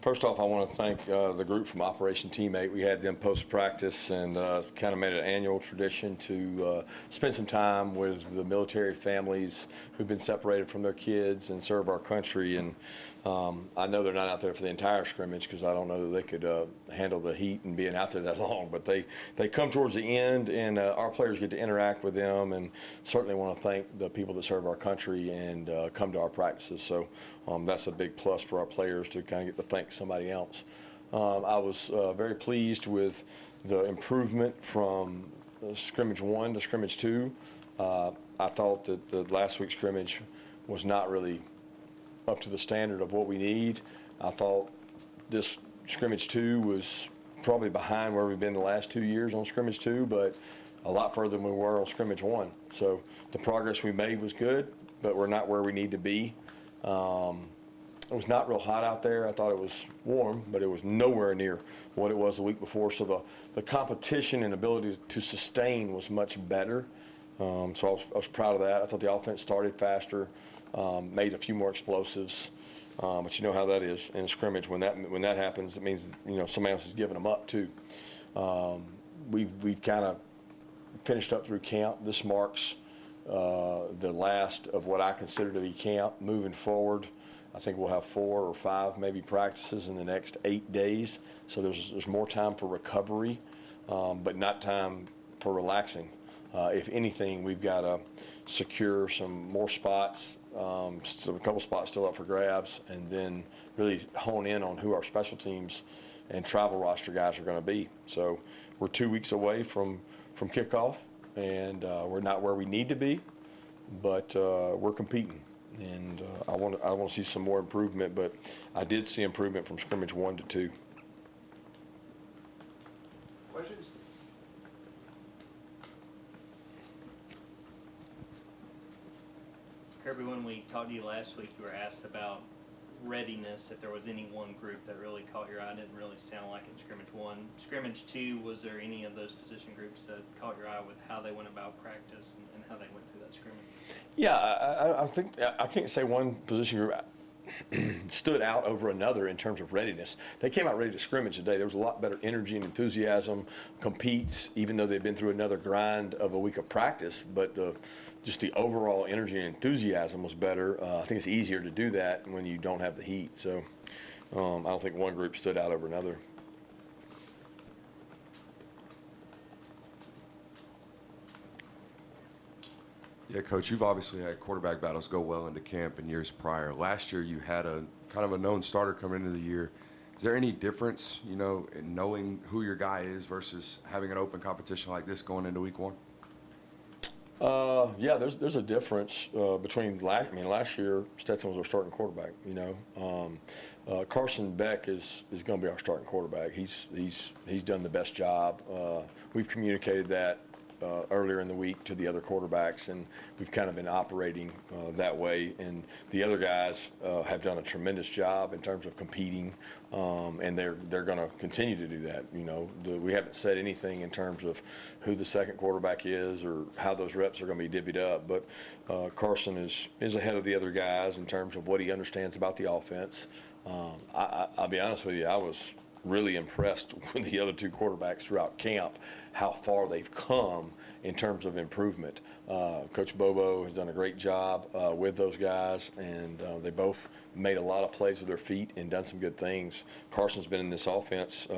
First off, I want to thank the group from Operation Teammate. We had them post-practice and kind of made it an annual tradition to spend some time with the military families who've been separated from their kids and serve our country. And I know they're not out there for the entire scrimmage because I don't know that they could handle the heat and being out there that long. But they come towards the end, and our players get to interact with them. And certainly want to thank the people that serve our country and come to our practices. So that's a big plus for our players to kind of get to thank somebody else. I was very pleased with the improvement from scrimmage 1 to scrimmage 2. I thought that the last week's scrimmage was not really up to the standard of what we need. I thought this scrimmage 2 was probably behind where we've been the last 2 years on scrimmage 2, but a lot further than we were on scrimmage 1. So the progress we made was good, but we're not where we need to be. It was not real hot out there. I thought it was warm, but it was nowhere near what it was the week before. So the competition and ability to sustain was much better. So I was proud of that. I thought the offense started faster, made a few more explosives. But you know how that is in a scrimmage. When that happens, it means somebody else is giving them up too. We've kind of finished up through camp. This marks the last of what I consider to be camp. Moving forward, I think we'll have 4 or 5 maybe practices in the next 8 days. So there's more time for recovery, but not time for relaxing. If anything, we've got to secure some more spots, so a couple spots still up for grabs, and then really hone in on who our special teams and travel roster guys are going to be. So we're 2 weeks away from kickoff, and we're not where we need to be, but we're competing. And I want to see some more improvement, but I did see improvement from scrimmage 1 to 2. Questions? Kirby, when we talked to you last week, you were asked about readiness, if there was any one group that really caught your eye. It didn't really sound like in scrimmage 1. Scrimmage 2, was there any of those position groups that caught your eye with how they went about practice and how they went through that scrimmage? Yeah, I think I can't say one position group stood out over another in terms of readiness. They came out ready to scrimmage today. There was a lot better energy and enthusiasm, competes, even though they've been through another grind of a week of practice, but just the overall energy and enthusiasm was better. I think it's easier to do that when you don't have the heat. So I don't think one group stood out over another. Yeah, Coach, you've obviously had quarterback battles go well into camp in years prior. Last year you had a kind of a known starter coming into the year. Is there any difference, in knowing who your guy is versus having an open competition like this going into week 1? Yeah, there's a difference between last year Stetson was our starting quarterback. Carson Beck is going to be our starting quarterback. He's done the best job. We've communicated that earlier in the week to the other quarterbacks, and we've kind of been operating that way. And the other guys have done a tremendous job in terms of competing, and they're going to continue to do that. We haven't said anything in terms of who the second quarterback is or how those reps are going to be divvied up. But Carson is ahead of the other guys in terms of what he understands about the offense. I'll be honest with you, I was really impressed with the other 2 quarterbacks throughout camp, how far they've come in terms of improvement. Coach Bobo has done a great job with those guys, and they both made a lot of plays with their feet and done some good things. Carson's been in this offense,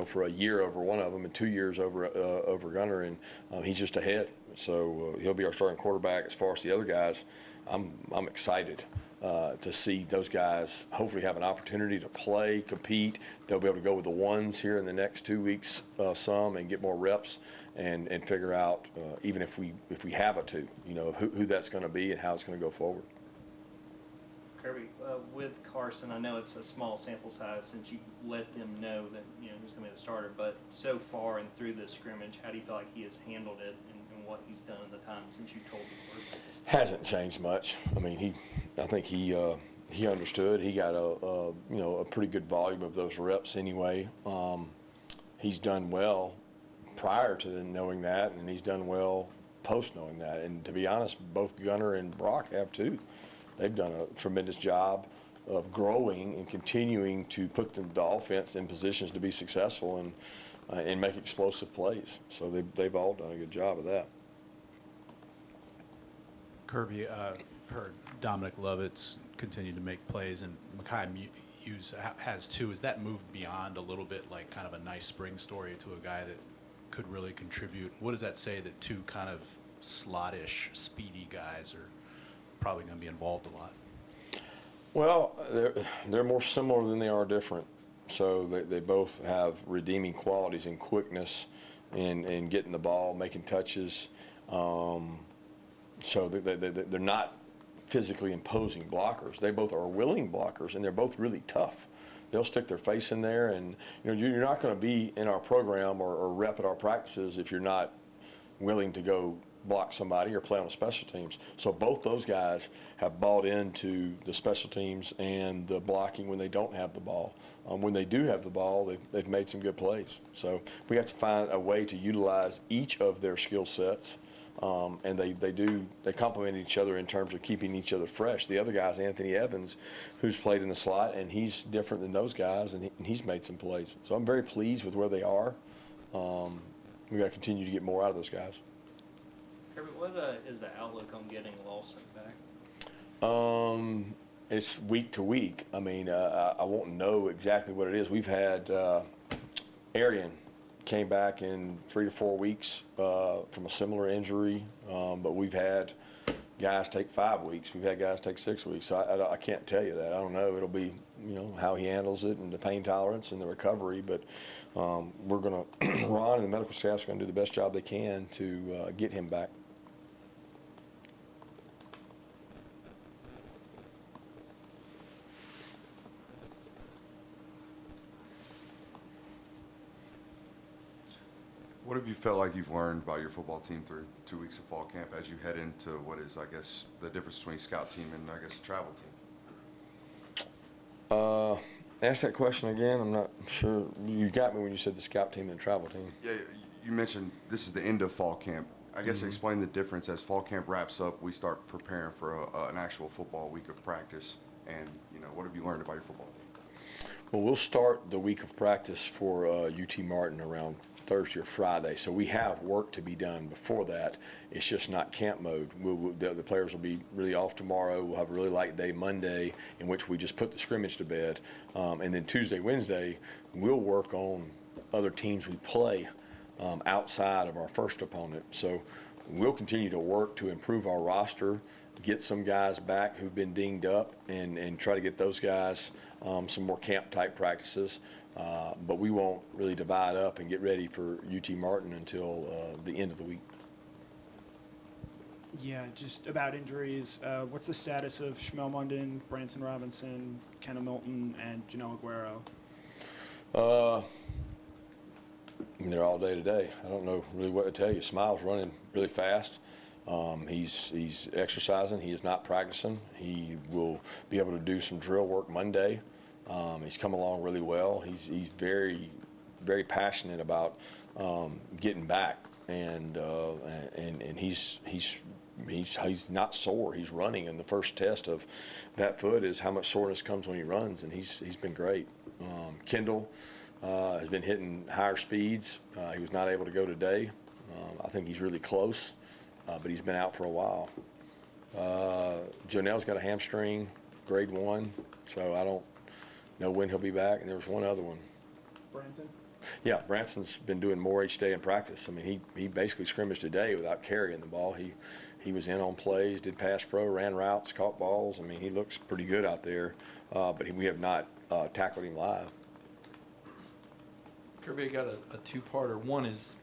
for a year over one of them and 2 years over Gunner, and he's just ahead. So he'll be our starting quarterback. As far as the other guys, I'm excited to see those guys hopefully have an opportunity to play, compete. They'll be able to go with the ones here in the next 2 weeks some and get more reps and figure out, even if we have a 2, who that's going to be and how it's going to go forward. Kirby, with Carson, I know it's a small sample size since you let them know that he's going to be the starter, but so far and through this scrimmage, how do you feel like he has handled it and what he's done in the time since you told him? Hasn't changed much. I think he understood. He got a pretty good volume of those reps anyway. He's done well prior to knowing that, and he's done well post knowing that. And to be honest, both Gunner and Brock have too. They've done a tremendous job of growing and continuing to put the offense in positions to be successful and make explosive plays. So they've all done a good job of that. Kirby, I've heard Dominic Lovitz continue to make plays, and Mekhi Hughes has too. Has that moved beyond a little bit like kind of a nice spring story to a guy that could really contribute? What does that say that two kind of slot-ish, speedy guys are probably going to be involved a lot? Well, they're more similar than they are different. So they both have redeeming qualities in quickness and getting the ball, making touches. So they're not physically imposing blockers. They both are willing blockers, and they're both really tough. They'll stick their face in there, and you're not going to be in our program or rep at our practices if you're not willing to go block somebody or play on the special teams. So both those guys have bought into the special teams and the blocking when they don't have the ball. When they do have the ball, they've made some good plays. So we have to find a way to utilize each of their skill sets. And they complement each other in terms of keeping each other fresh. The other guy's Anthony Evans, who's played in the slot, and he's different than those guys, and he's made some plays. So I'm very pleased with where they are. We got to continue to get more out of those guys. Kirby, what is the outlook on getting Lawson back? It's week to week. I mean, I won't know exactly what it is. We've had Arian came back in 3 to 4 weeks from a similar injury, but we've had guys take 5 weeks. We've had guys take 6 weeks. So I can't tell you that. I don't know. It'll be how he handles it and the pain tolerance and the recovery. But we're going to Ron and the medical staff's going to do the best job they can to get him back. What have you felt like you've learned about your football team through 2 weeks of fall camp as you head into what is, I guess, the difference between scout team and, I guess, a travel team? Ask that question again. I'm not sure. You got me when you said the scout team and the travel team. Yeah, you mentioned this is the end of fall camp. I guess explain the difference as fall camp wraps up. We start preparing for an actual football week of practice, and what have you learned about your football team? Well, we'll start the week of practice for UT Martin around Thursday or Friday, so we have work to be done before that. It's just not camp mode. The players will be really off tomorrow. We'll have a really light day Monday in which we just put the scrimmage to bed, and then Tuesday, Wednesday, we'll work on other teams we play outside of our first opponent. So we'll continue to work to improve our roster, get some guys back who've been dinged up, and try to get those guys some more camp-type practices. But we won't really divide up and get ready for UT Martin until the end of the week. Yeah, just about injuries. What's the status of Shmuel Munden, Branson Robinson, Kenna Milton, and Janelle Aguero? They're all day to day. I don't know really what to tell you. Smile's running really fast. He's exercising. He is not practicing. He will be able to do some drill work Monday. He's come along really well. He's very, very passionate about getting back, and he's not sore. He's running, and the first test of that foot is how much soreness comes when he runs, and he's been great. Kendall has been hitting higher speeds. He was not able to go today. I think he's really close, but he's been out for a while. Jonell's got a hamstring, grade 1, so I don't know when he'll be back. And there was one other one. Branson? Yeah, Branson's been doing more each day in practice. I mean, he basically scrimmaged today without carrying the ball. He was in on plays, did pass pro, ran routes, caught balls. I mean, he looks pretty good out there, but we have not tackled him live. Kirby, I got a two-parter. One is,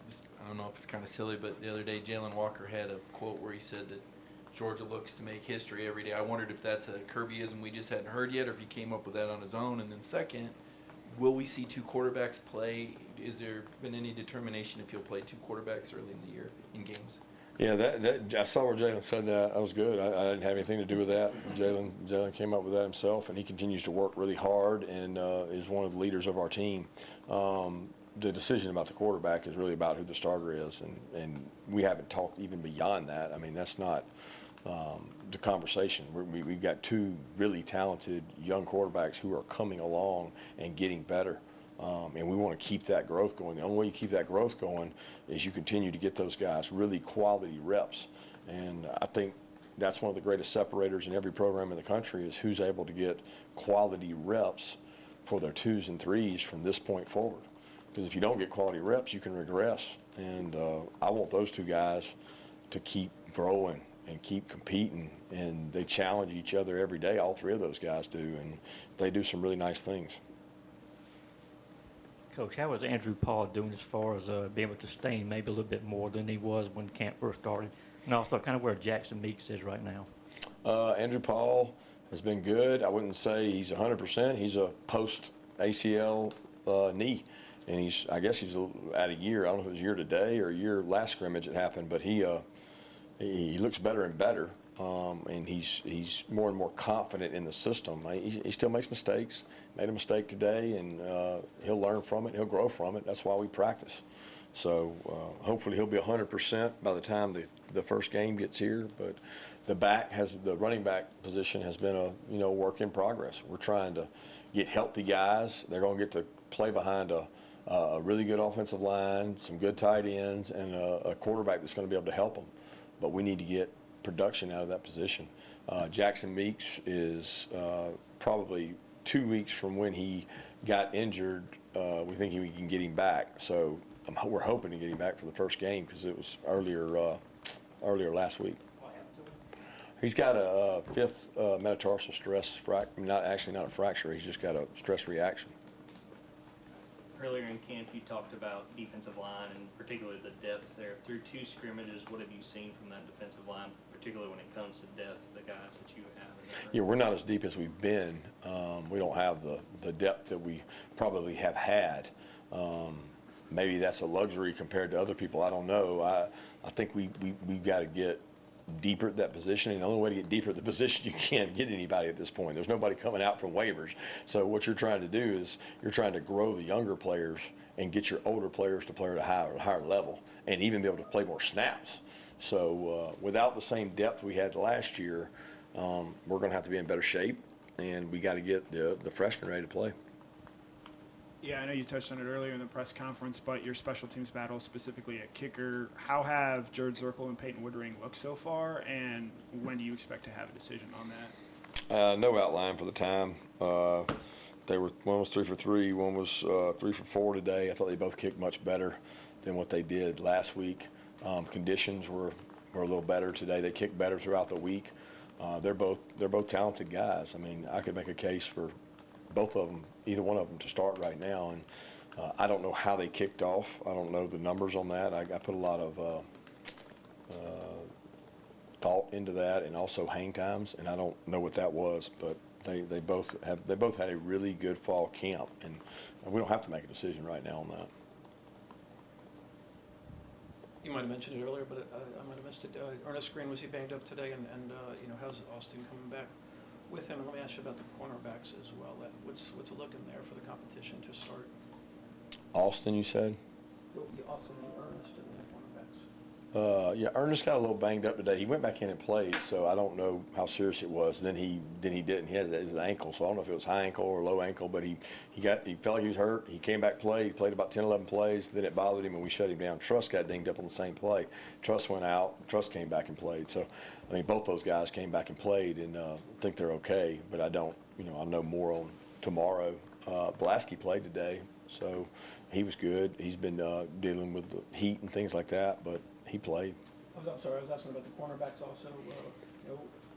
I don't know if it's kind of silly, but the other day Jalen Walker had a quote where he said that Georgia looks to make history every day. I wondered if that's a Kirbyism we just hadn't heard yet, or if he came up with that on his own. And then second, will we see two quarterbacks play? Is there been any determination if you'll play two quarterbacks early in the year in games? Yeah, that I saw where Jalen said that. That was good. I didn't have anything to do with that. Jalen came up with that himself, and he continues to work really hard and is one of the leaders of our team. The decision about the quarterback is really about who the starter is, and we haven't talked even beyond that. I mean, that's not the conversation. We've got two really talented young quarterbacks who are coming along and getting better. And we want to keep that growth going. The only way you keep that growth going is you continue to get those guys really quality reps. And I think that's one of the greatest separators in every program in the country is who's able to get quality reps for their 2s and 3s from this point forward. Because if you don't get quality reps, you can regress. And I want those two guys to keep growing and keep competing. And they challenge each other every day. All three of those guys do. And they do some really nice things. Coach, how was Andrew Paul doing as far as being able to sustain maybe a little bit more than he was when camp first started? And also kind of where Jackson Meeks is right now. Andrew Paul has been good. I wouldn't say he's 100%. He's a post-ACL knee. And I guess he's at a year. I don't know if it was a year today or a year last scrimmage it happened, but he looks better and better. And he's more and more confident in the system. He still makes mistakes. Made a mistake today, and he'll learn from it. He'll grow from it. That's why we practice. So hopefully he'll be 100% by the time the first game gets here. But the running back position has been a work in progress. We're trying to get healthy guys. They're going to get to play behind a really good offensive line, some good tight ends, and a quarterback that's going to be able to help them. But we need to get production out of that position. Jackson Meeks is probably 2 weeks from when he got injured. We think we can get him back. So we're hoping to get him back for the first game because it was earlier last week. He's got a fifth metatarsal stress not a fracture. He's just got a stress reaction. Earlier in camp, you talked about defensive line and particularly the depth there. Through 2 scrimmages, what have you seen from that defensive line, particularly when it comes to depth, the guys that you have in there? Yeah, we're not as deep as we've been. We don't have the depth that we probably have had. Maybe that's a luxury compared to other people. I don't know. I think we've got to get deeper at that position, and the only way to get deeper at the position, you can't get anybody at this point. There's nobody coming out from waivers. So what you're trying to do is you're trying to grow the younger players and get your older players to play at a higher level and even be able to play more snaps. So without the same depth we had last year, we're going to have to be in better shape, and we got to get the freshmen ready to play. Yeah, I know you touched on it earlier in the press conference, but your special teams battle, specifically at kicker, how have Jared Zirkle and Peyton Woodring looked so far, and when do you expect to have a decision on that? No outline for the time. One was 3 for 3, one was 3 for 4 today. I thought they both kicked much better than what they did last week. Conditions were a little better today. They kicked better throughout the week. They're both talented guys. I mean, I could make a case for both of them, either one of them, to start right now. And I don't know how they kicked off. I don't know the numbers on that. I put a lot of thought into that, and also hang times, and I don't know what that was. But they both had a really good fall camp, and we don't have to make a decision right now on that. You might have mentioned it earlier, but I might have missed it. Ernest Green, was he banged up today? And how's Austin coming back with him? And let me ask you about the cornerbacks as well. What's it looking there for the competition to start? Austin, you said? Austin and Ernest and the cornerbacks. Yeah, Ernest got a little banged up today. He went back in and played, so I don't know how serious it was. Then he didn't. He had his ankle, so I don't know if it was high ankle or low ankle, but he felt like he was hurt. He came back, played about 10, 11 plays. Then it bothered him, and we shut him down. Truss got dinged up on the same play. Truss went out. Truss came back and played. So, I mean, both those guys came back and played, and think they're okay. But I don't. I'll know more on tomorrow. Blasky played today, so he was good. He's been dealing with the heat and things like that, but he played. I'm sorry, I was asking about the cornerbacks also.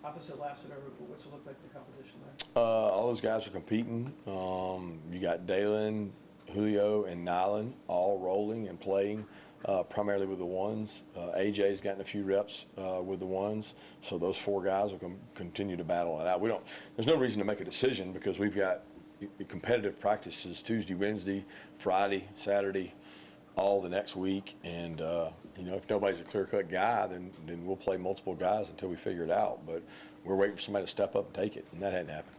Opposite last year, what's it look like the competition there? All those guys are competing. You got Dalen, Julio, and Nylan all rolling and playing primarily with the ones. AJ's gotten a few reps with the ones, so those 4 guys will continue to battle it out. There's no reason to make a decision because we've got competitive practices Tuesday, Wednesday, Friday, Saturday, all the next week, and if nobody's a clear-cut guy, then we'll play multiple guys until we figure it out. But we're waiting for somebody to step up and take it, and that hadn't happened.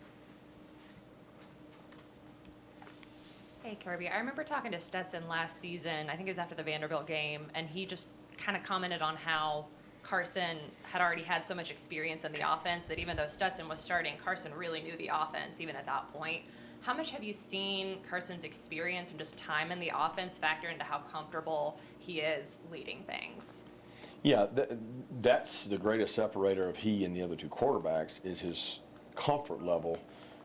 Hey, Kirby. I remember talking to Stetson last season. I think it was after the Vanderbilt game, and he just kind of commented on how Carson had already had so much experience in the offense that even though Stetson was starting, Carson really knew the offense even at that point. How much have you seen Carson's experience and just time in the offense factor into how comfortable he is leading things? Yeah, that's the greatest separator of he and the other two quarterbacks is his comfort level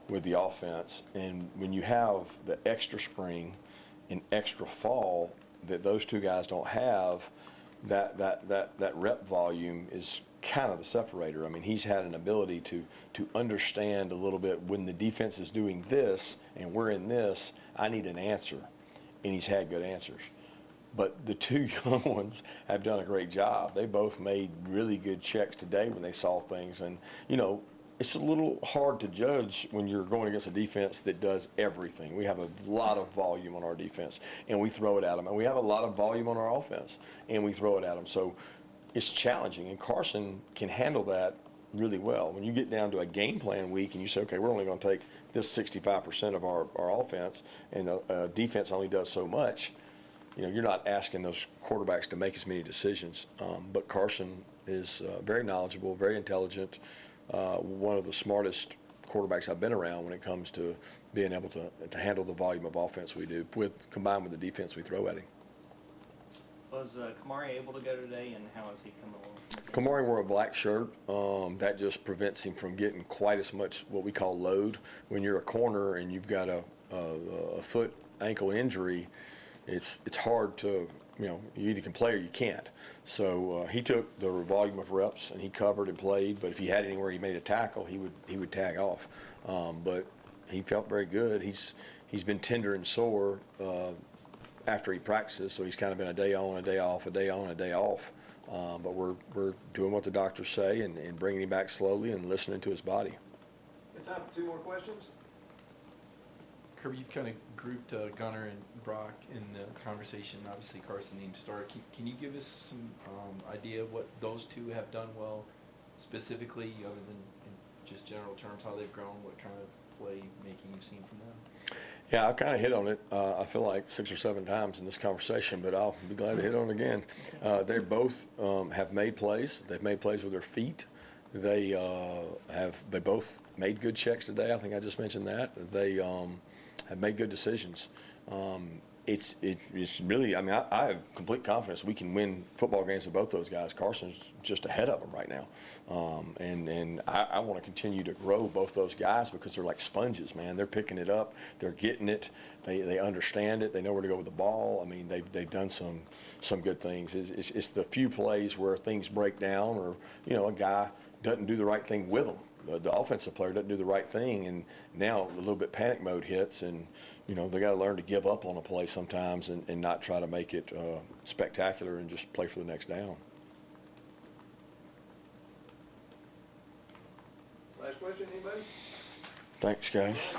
with the offense. And when you have the extra spring and extra fall that those two guys don't have, that rep volume is kind of the separator. I mean, he's had an ability to understand a little bit when the defense is doing this and we're in this, I need an answer. And he's had good answers. But the two young ones have done a great job. They both made really good checks today when they saw things. And, you know, it's a little hard to judge when you're going against a defense that does everything. We have a lot of volume on our defense, and we throw it at them. And we have a lot of volume on our offense, and we throw it at them. So it's challenging, and Carson can handle that really well. When you get down to a game plan week and you say, okay, we're only going to take this 65% of our offense, and defense only does so much, you know, you're not asking those quarterbacks to make as many decisions. But Carson is very knowledgeable, very intelligent, one of the smartest quarterbacks I've been around when it comes to being able to handle the volume of offense we do, combined with the defense we throw at him. Was Kamari able to go today, and how is he coming along? Kamari wore a black shirt. That just prevents him from getting quite as much what we call load. When you're a corner and you've got a foot ankle injury, it's hard to, you know, you either can play or you can't. So he took the volume of reps and he covered and played. But if he had anywhere he made a tackle, he would tag off. But he felt very good. He's been tender and sore after he practices, so he's kind of been a day on, a day off, a day on, a day off. But we're doing what the doctors say and bringing him back slowly and listening to his body. Got time for two more questions? Kirby, you've kind of grouped Gunner and Brock in the conversation. Obviously, Carson named starter. Can you give us some idea of what those two have done well, specifically, other than in just general terms, how they've grown, what kind of play making you've seen from them? Yeah, I kind of hit on it, I feel like 6 or 7 times in this conversation, but I'll be glad to hit on it again. They both have made plays. They've made plays with their feet. They both made good checks today. I think I just mentioned that. They have made good decisions. It's really, I mean, I have complete confidence we can win football games with both those guys. Carson's just ahead of them right now. And I want to continue to grow both those guys because they're like sponges, man. They're picking it up. They're getting it. They understand it. They know where to go with the ball. I mean, they've done some good things. It's the few plays where things break down or, you know, a guy doesn't do the right thing with them. The offensive player doesn't do the right thing, and now a little bit panic mode hits, and you know they got to learn to give up on a play sometimes and not try to make it spectacular and just play for the next down. Last question, anybody? Thanks, guys.